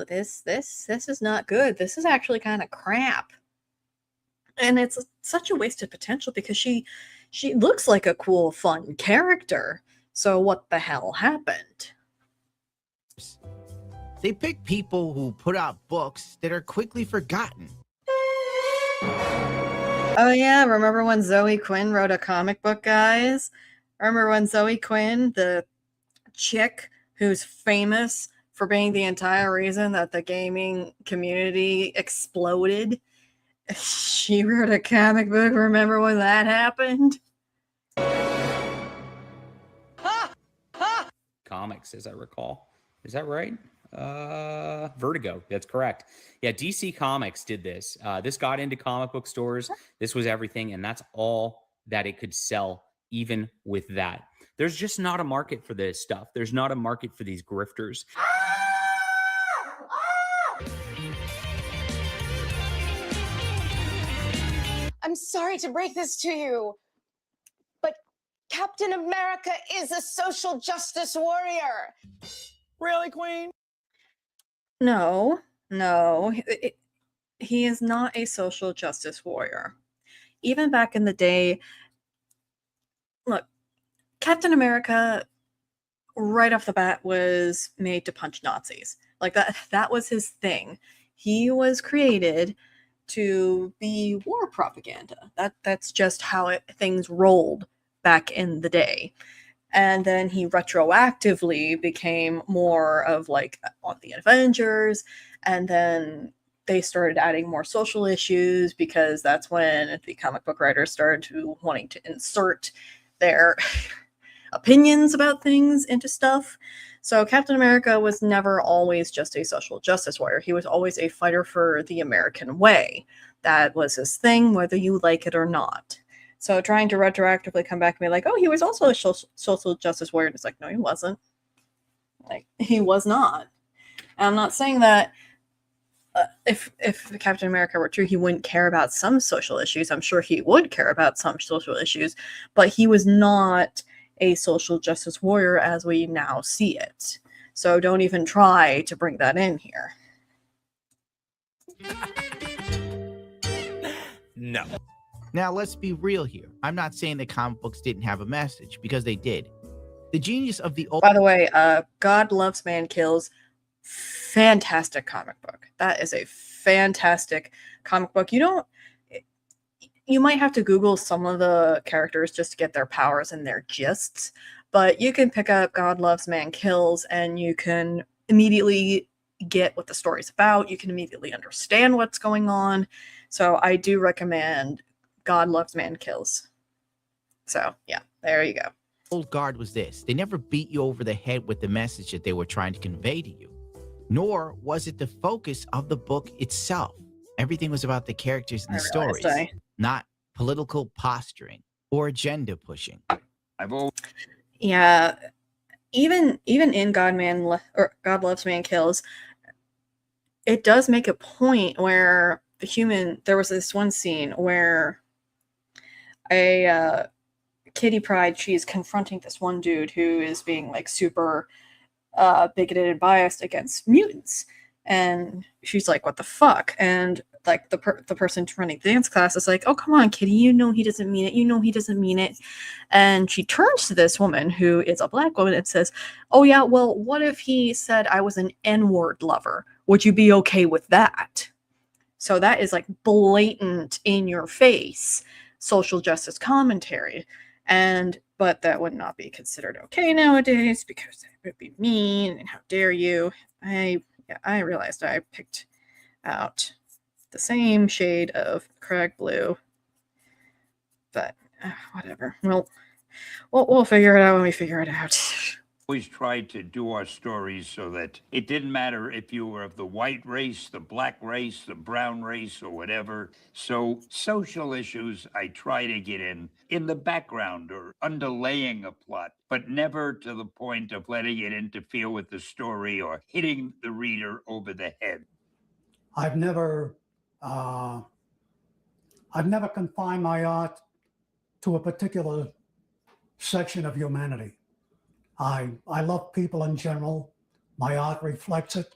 this is not good. This is actually kind of crap. And it's such a wasted potential because she looks like a cool, fun character. So what the hell happened? They pick people who put out books that are quickly forgotten. Oh yeah, remember when Zoe Quinn wrote a comic book, guys? Remember when Zoe Quinn, the chick who's famous for being the entire reason that the gaming community exploded, she wrote a comic book? Remember when that happened? Comics, as I recall. Is that right? Vertigo. That's correct. Yeah, DC Comics did this. This got into comic book stores. This was everything, and that's all that it could sell, even with that. There's just not a market for this stuff. There's not a market for these grifters. I'm sorry to break this to you, but Captain America is a social justice warrior. Really, Queen? No, no. He is not a social justice warrior. Even back in the day, look, Captain America right off the bat was made to punch Nazis. Like that was his thing. He was created to be war propaganda. That's just how things rolled back in the day. And then he retroactively became more of like on the Avengers, and then they started adding more social issues because that's when the comic book writers started to wanting to insert their opinions about things into stuff. So Captain America was never always just a social justice warrior. He was always a fighter for the American way. That was his thing, whether you like it or not. So trying to retroactively come back and be like, oh, he was also a social justice warrior. It's like, no, he wasn't. Like, he was not. And I'm not saying that if Captain America were true, he wouldn't care about some social issues. I'm sure he would care about some social issues, but he was not a social justice warrior as we now see it. So don't even try to bring that in here. No. Now, let's be real here. I'm not saying that comic books didn't have a message, because they did. The genius of the old... By the way, God Loves Man Kills, fantastic comic book. That is a fantastic comic book. You might have to Google some of the characters just to get their powers and their gists, but you can pick up God Loves Man Kills and you can immediately get what the story's about. You can immediately understand what's going on. So I do recommend God Loves Man Kills. So yeah, there you go. Old guard was this: they never beat you over the head with the message that they were trying to convey to you, nor was it the focus of the book itself. Everything was about the characters and the stories, not political posturing or agenda pushing. Yeah, even in God Loves Man Kills, it does make a point where there was this one scene where a Kitty Pryde, she's confronting this one dude who is being like super bigoted and biased against mutants, and she's like, what the fuck? And like the person running the dance class is like, oh, come on, Kitty, you know he doesn't mean it. And she turns to this woman who is a black woman and says, oh yeah, well, what if he said I was an N-word lover? Would you be okay with that? So that is like blatant, in your face social justice commentary. But that would not be considered okay nowadays because it would be mean and how dare you. I realized I picked out the same shade of Crag Blue, but whatever. We'll figure it out when we figure it out. Always tried to do our stories so that it didn't matter if you were of the white race, the black race, the brown race, or whatever. So social issues I try to get in the background or underlaying a plot, but never to the point of letting it interfere with the story or hitting the reader over the head. I've never confined my art to a particular section of humanity. I love people in general. My art reflects it.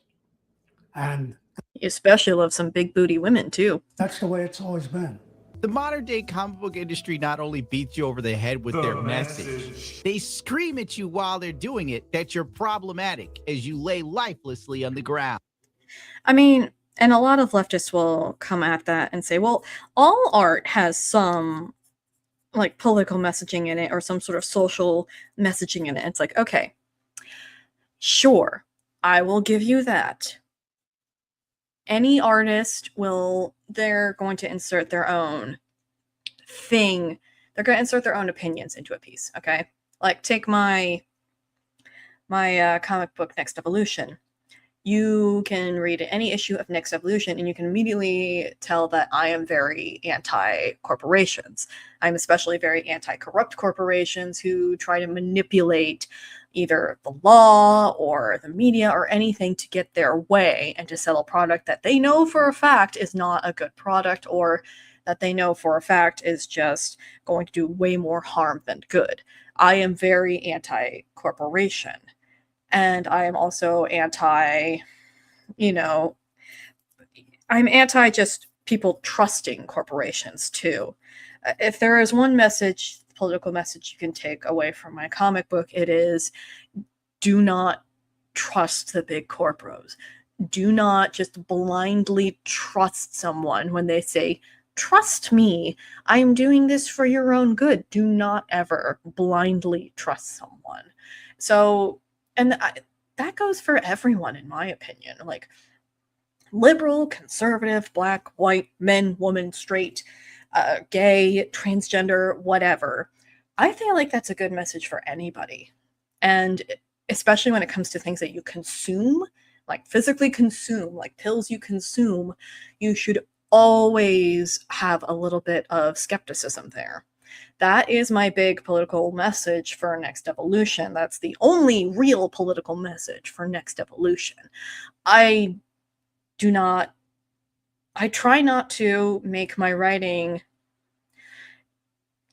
And you especially love some big booty women too. That's the way it's always been. The modern day comic book industry not only beats you over the head with their message, they scream at you while they're doing it that you're problematic as you lay lifelessly on the ground. I mean, and a lot of leftists will come at that and say, well, all art has some like political messaging in it or some sort of social messaging in it. It's like, okay, sure, I will give you that. Any artist they're going to insert their own thing. They're going to insert their own opinions into a piece, okay? Like, take my comic book Next Evolution. You can read any issue of Next Evolution and you can immediately tell that I am very anti-corporations. I'm especially very anti-corrupt corporations who try to manipulate either the law or the media or anything to get their way and to sell a product that they know for a fact is not a good product, or that they know for a fact is just going to do way more harm than good. I am very anti-corporation. And I am also anti you know, I'm anti just people trusting corporations too. If there is one message, political message you can take away from my comic book, it is do not trust the big corporos. Do not just blindly trust someone when they say, trust me, I am doing this for your own good. Do not ever blindly trust someone. So, and that goes for everyone, in my opinion. Like, liberal, conservative, black, white, men, woman, straight, gay, transgender, whatever. I feel like that's a good message for anybody. And especially when it comes to things that you consume, like physically consume, like pills you consume, you should always have a little bit of skepticism there. That is my big political message for Next Evolution. That's the only real political message for Next Evolution. I try not to make my writing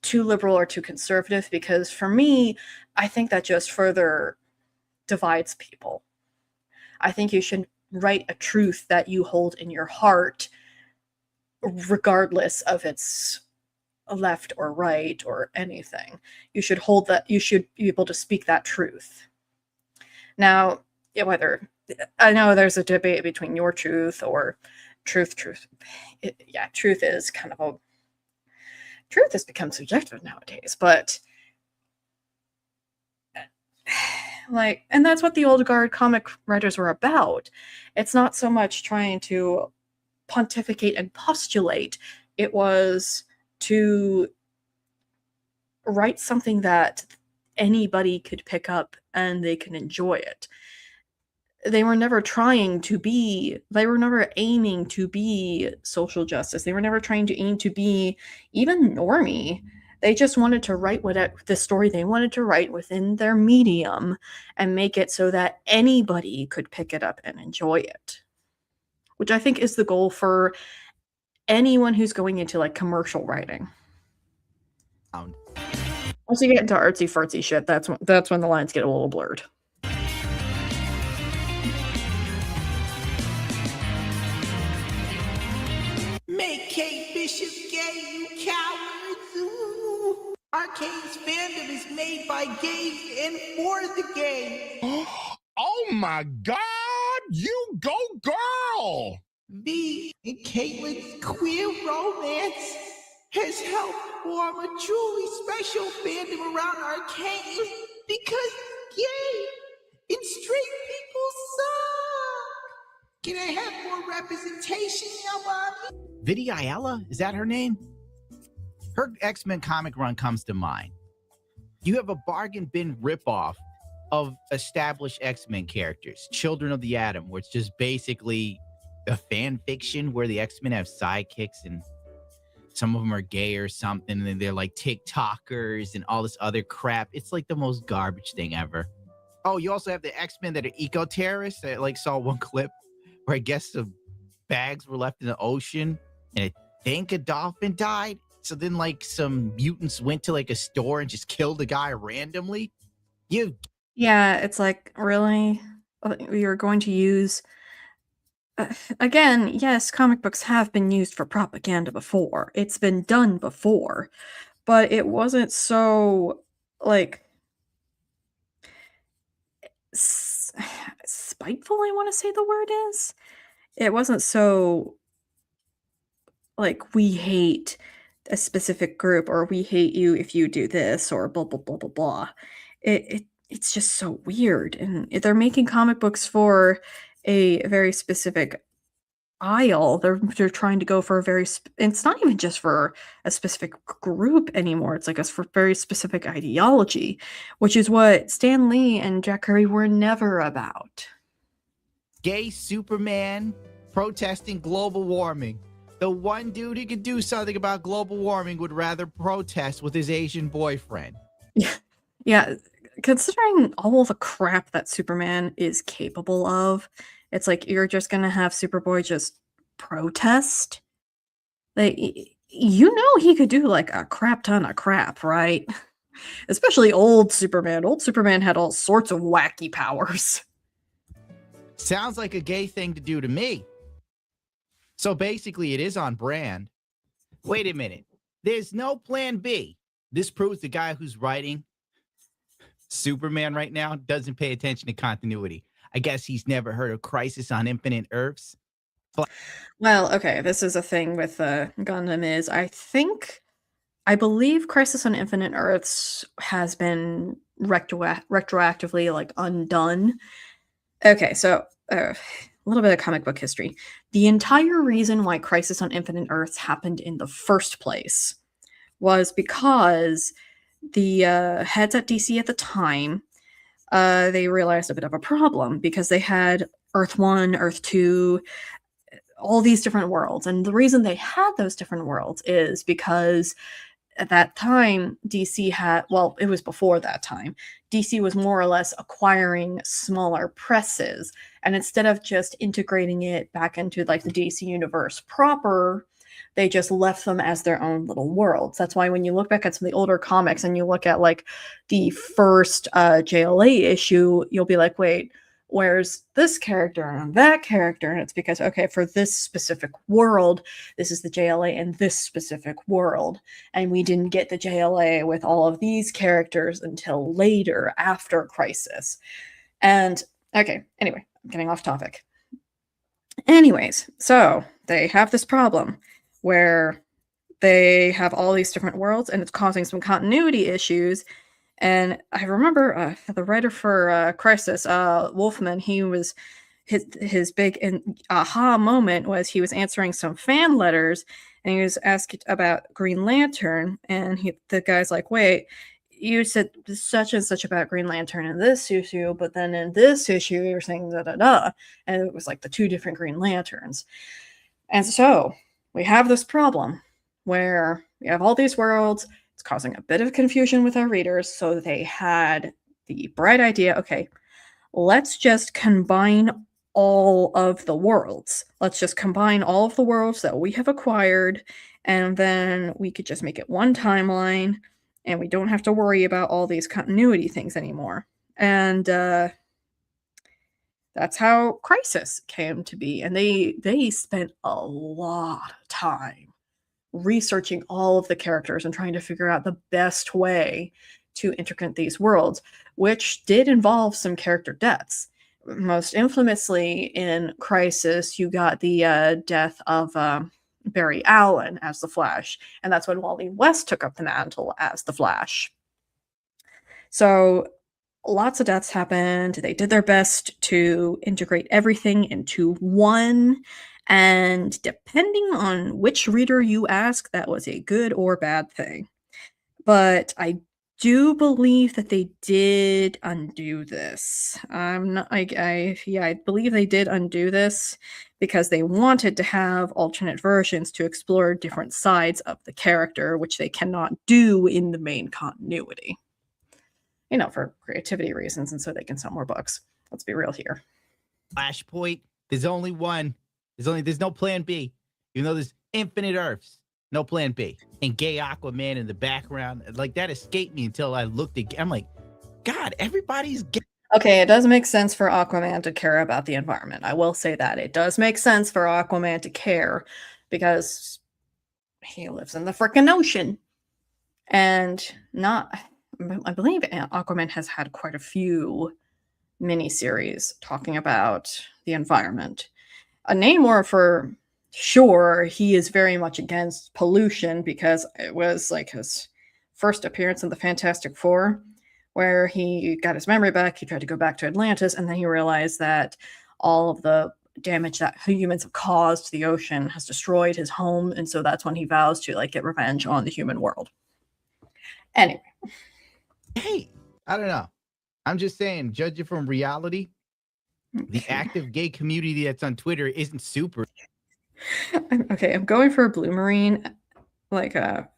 too liberal or too conservative, because for me, I think that just further divides people. I think you should write a truth that you hold in your heart, regardless of its left or right or anything. You should hold that, you should be able to speak that truth. Now, whether, I know there's a debate between your truth or truth. Truth is kind of a, truth has become subjective nowadays, but like, and that's what the old guard comic writers were about. It's not so much trying to pontificate and postulate. It was to write something that anybody could pick up and they can enjoy it. They were never aiming to be social justice. They were never trying to aim to be even normie. They just wanted to write the story they wanted to write within their medium and make it so that anybody could pick it up and enjoy it. Which I think is the goal for anyone who's going into like commercial writing. Once you get into artsy fartsy shit, that's when the lines get a little blurred. Make Kate Bishop gay, you cowards! Ooh. Arcane's fandom is made by gays and for the gays. Oh my God! You go girl! V and Caitlin's queer romance has helped form a truly special fandom around Arcane because gay and straight people suck. Can I have more representation now, Bobby? Vidi Ayala? Is that her name? Her X-Men comic run comes to mind. You have a bargain bin ripoff of established X-Men characters, Children of the Atom, where it's just basically a fan fiction where the X-Men have sidekicks and some of them are gay or something, and they're like TikTokers and all this other crap. It's like the most garbage thing ever. Oh, you also have the X-Men that are eco-terrorists. I like saw one clip where I guess the bags were left in the ocean and I think a dolphin died. So then like some mutants went to like a store and just killed a guy randomly. Yeah, it's like, really? You're going to use... again, yes, comic books have been used for propaganda before. It's been done before. But it wasn't so, like... spiteful, I want to say the word is. It wasn't so like, we hate a specific group, or we hate you if you do this, or blah blah blah blah blah. It's just so weird, and they're making comic books for a very specific aisle. They're trying to go for a very it's not even just for a specific group anymore. It's like a for very specific ideology, which is what Stan Lee and Jack Kirby were never about. Gay Superman protesting global warming. The one dude who could do something about global warming would rather protest with his Asian boyfriend. Yeah, considering all the crap that Superman is capable of, it's like you're just gonna have Superboy just protest? Like, you know he could do like a crap ton of crap, right? Especially old Superman. Old Superman had all sorts of wacky powers. Sounds like a gay thing to do to me. So basically, it is on brand. Wait a minute. There's no plan B. This proves the guy who's writing Superman right now doesn't pay attention to continuity. I guess he's never heard of Crisis on Infinite Earths. Well, okay, this is a thing with Gundam is I believe Crisis on Infinite Earths has been retroactively like undone. Okay, so a little bit of comic book history. The entire reason why Crisis on Infinite Earths happened in the first place was because the heads at DC at the time they realized a bit of a problem because they had Earth 1, Earth 2, all these different worlds. And the reason they had those different worlds is because at that time, DC had, well, it was before that time, DC was more or less acquiring smaller presses. And instead of just integrating it back into like the DC universe proper, they just left them as their own little worlds. That's why when you look back at some of the older comics and you look at like the first JLA issue, you'll be like, wait, where's this character and that character? And it's because, okay, for this specific world, this is the JLA in this specific world. And we didn't get the JLA with all of these characters until later, after Crisis. And, okay, anyway, I'm getting off topic. Anyways, so they have this problem where they have all these different worlds and it's causing some continuity issues. And I remember the writer for Crisis, Wolfman, he was his big aha moment was he was answering some fan letters and he was asked about Green Lantern, and the guy's like, wait, you said such and such about Green Lantern in this issue, but then in this issue you're saying da da da, and it was like the two different Green Lanterns. And so we have this problem where we have all these worlds. It's causing a bit of confusion with our readers, so they had the bright idea, okay, let's just combine all of the worlds. Let's just combine all of the worlds that we have acquired, and then we could just make it one timeline, and we don't have to worry about all these continuity things anymore. And that's how Crisis came to be. And they spent a lot of time researching all of the characters and trying to figure out the best way to integrate these worlds, which did involve some character deaths. Most infamously in Crisis, you got the death of Barry Allen as the Flash, and that's when Wally West took up the mantle as the Flash. So lots of deaths happened. They did their best to integrate everything into one, and depending on which reader you ask, that was a good or bad thing. But I do believe that they did undo this. I believe they did undo this because they wanted to have alternate versions to explore different sides of the character, which they cannot do in the main continuity. You know, for creativity reasons, and so they can sell more books. Let's be real here. Flashpoint, there's only one. There's no plan B. Even though there's infinite Earths, no plan B. And gay Aquaman in the background, like that escaped me until I looked again. I'm like, God, everybody's gay. Okay, it does make sense for Aquaman to care about the environment. I will say that. It does make sense for Aquaman to care because he lives in the frickin' ocean. And I believe Aquaman has had quite a few miniseries talking about the environment. Namor, for sure, he is very much against pollution because it was like his first appearance in the Fantastic Four, where he got his memory back, he tried to go back to Atlantis, and then he realized that all of the damage that humans have caused to the ocean has destroyed his home, and so that's when he vows to like get revenge on the human world. Anyway. Hey, I don't know. I'm just saying, judging from reality, the active gay community that's on Twitter isn't super. Okay, I'm going for a blue marine, like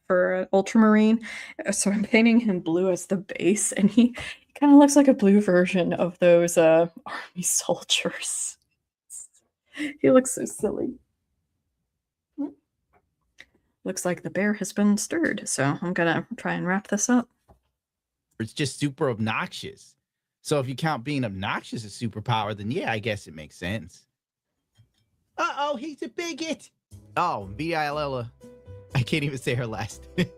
for ultramarine. So I'm painting him blue as the base, and he kind of looks like a blue version of those army soldiers. He looks so silly. Looks like the bear has been stirred, so I'm gonna try and wrap this up. It's just super obnoxious. So if you count being obnoxious as superpower, then yeah, I guess it makes sense. Uh-oh, he's a bigot. Oh, Villa. I can't even say her last name.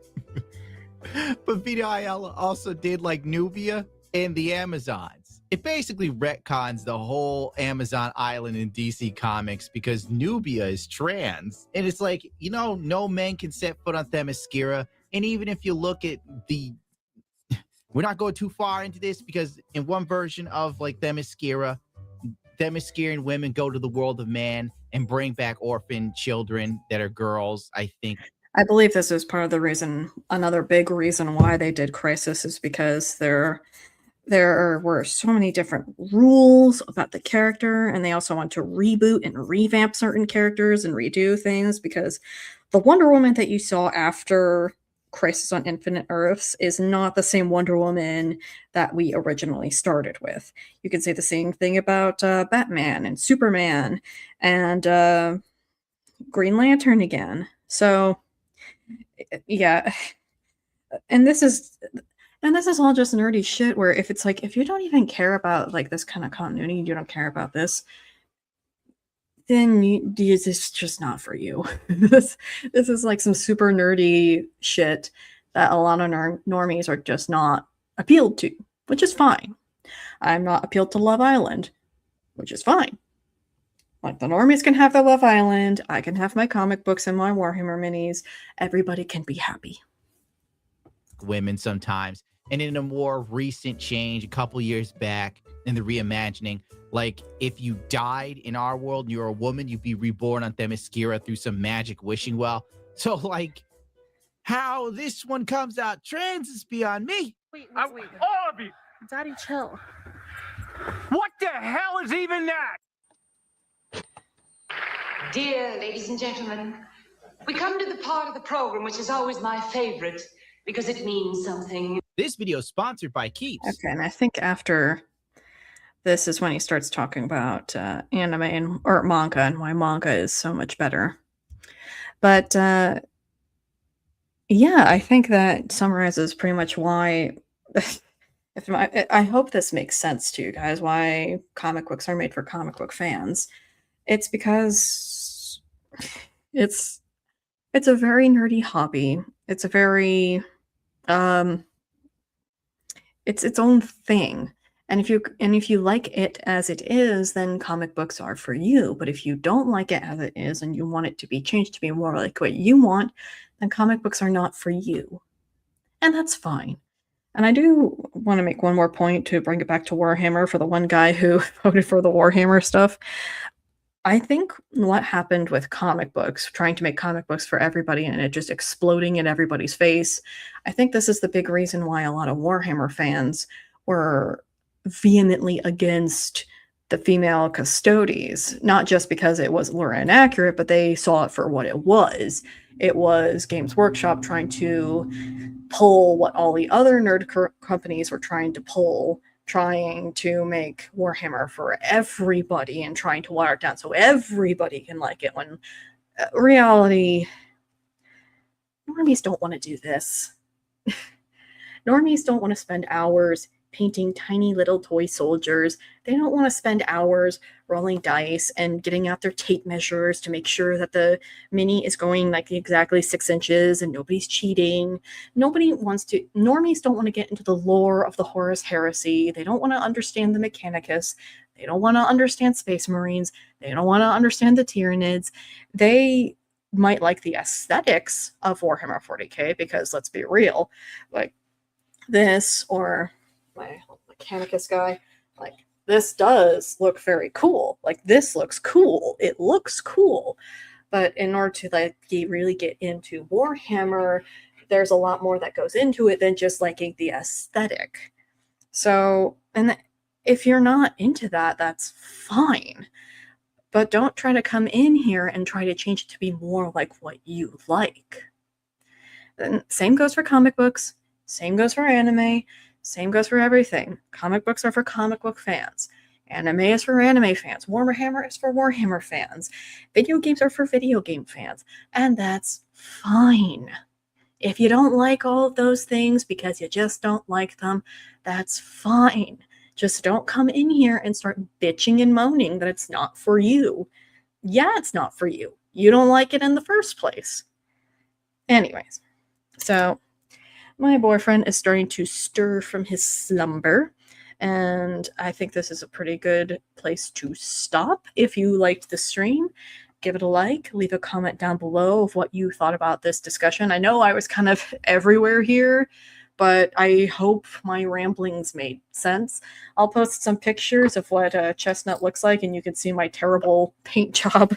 But Villa also did like Nubia and the Amazons. It basically retcons the whole Amazon island in DC Comics because Nubia is trans. And it's like, you know, no men can set foot on Themyscira. And even if you look at the... We're not going too far into this because in one version of like Themyscira, Themysciran women go to the world of man and bring back orphan children that are girls, I think. I believe this is part of the reason, another big reason why they did Crisis is because there were so many different rules about the character, and they also want to reboot and revamp certain characters and redo things because the Wonder Woman that you saw after Crisis on Infinite Earths is not the same Wonder Woman that we originally started with. You can say the same thing about Batman and Superman and Green Lantern again. So yeah, and this is all just nerdy shit where if it's like if you don't even care about like this kind of continuity, you don't care about this, then this is just not for you. this is like some super nerdy shit that a lot of normies are just not appealed to, which is fine. I'm not appealed to Love Island, which is fine. Like the normies can have their Love Island, I can have my comic books and my Warhammer minis. Everybody can be happy. Women sometimes. And in a more recent change, a couple years back in the reimagining, like if you died in our world and you're a woman, you'd be reborn on Themyscira through some magic wishing well. So like how this one comes out trans is beyond me. Wait. All of you. Daddy, chill. What the hell is even that? Dear ladies and gentlemen, we come to the part of the program which is always my favorite because it means something. This video is sponsored by Keeps. Okay, and I think after this is when he starts talking about anime or manga and why manga is so much better. But yeah, I think that summarizes pretty much why. I hope this makes sense to you guys. Why comic books are made for comic book fans. It's because it's a very nerdy hobby. It's a very it's its own thing. And if you like it as it is, then comic books are for you. But if you don't like it as it is and you want it to be changed to be more like what you want, then comic books are not for you. And that's fine. And I do want to make one more point to bring it back to Warhammer for the one guy who voted for the Warhammer stuff. I think what happened with comic books, trying to make comic books for everybody and it just exploding in everybody's face, I think this is the big reason why a lot of Warhammer fans were vehemently against the female Custodes, not just because it was lore inaccurate, but they saw it for what it was. It was Games Workshop trying to pull what all the other nerd companies were trying to pull, trying to make Warhammer for everybody and trying to water it down so everybody can like it, when reality, normies don't want to do this. Normies don't want to spend hours painting tiny little toy soldiers. They don't want to spend hours rolling dice and getting out their tape measures to make sure that the mini is going like exactly 6 inches and nobody's cheating. Normies don't want to get into the lore of the Horus Heresy. They don't want to understand the Mechanicus. They don't want to understand Space Marines. They don't want to understand the Tyranids. They might like the aesthetics of Warhammer 40k because let's be real, like this or my Mechanicus guy, like this does look very cool. Like this looks cool. It looks cool. But in order to like really get into Warhammer, there's a lot more that goes into it than just liking the aesthetic. So, and if you're not into that, that's fine. But don't try to come in here and try to change it to be more like what you like. And same goes for comic books. Same goes for anime. Same goes for everything. Comic books are for comic book fans. Anime is for anime fans. Warhammer is for Warhammer fans. Video games are for video game fans. And that's fine. If you don't like all of those things because you just don't like them, that's fine. Just don't come in here and start bitching and moaning that it's not for you. Yeah, it's not for you. You don't like it in the first place. Anyways, so my boyfriend is starting to stir from his slumber, and I think this is a pretty good place to stop. If you liked the stream, give it a like, leave a comment down below of what you thought about this discussion. I know I was kind of everywhere here, but I hope my ramblings made sense. I'll post some pictures of what a chestnut looks like, and you can see my terrible paint job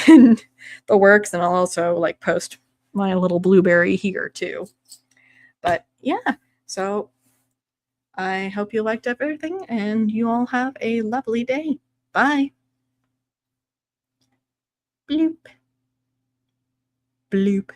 in the works, and I'll also like post my little blueberry here too. But yeah, so I hope you liked everything, and you all have a lovely day. Bye. Bloop. Bloop.